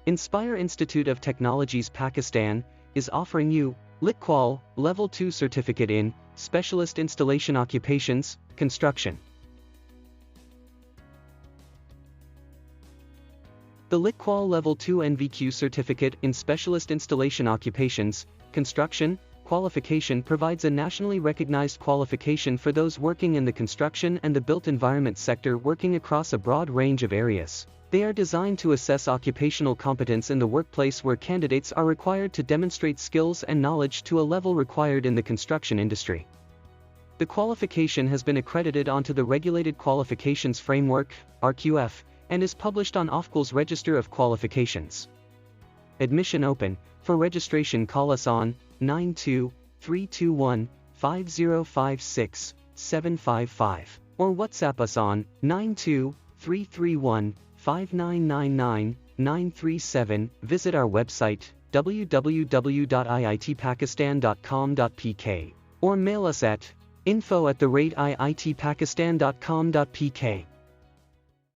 Inspire Institute of Technologies Pakistan is offering you LicQual Level 2 Certificate in Specialist Installation Occupations, Construction. The LicQual Level 2 NVQ Certificate in Specialist Installation Occupations, Construction qualification provides a nationally recognized qualification for those working in the construction and the built environment sector working across a broad range of areas. They are designed to assess occupational competence in the workplace where candidates are required to demonstrate skills and knowledge to a level required in the construction industry. The qualification has been accredited onto the Regulated Qualifications Framework, RQF, and is published on OFQL's Register of Qualifications. Admission open. For registration call us on 92-321-5056-755 or WhatsApp us on 92-331-5999-937. Visit our website www.iitpakistan.com.pk or mail us at info@iitpakistan.com.pk.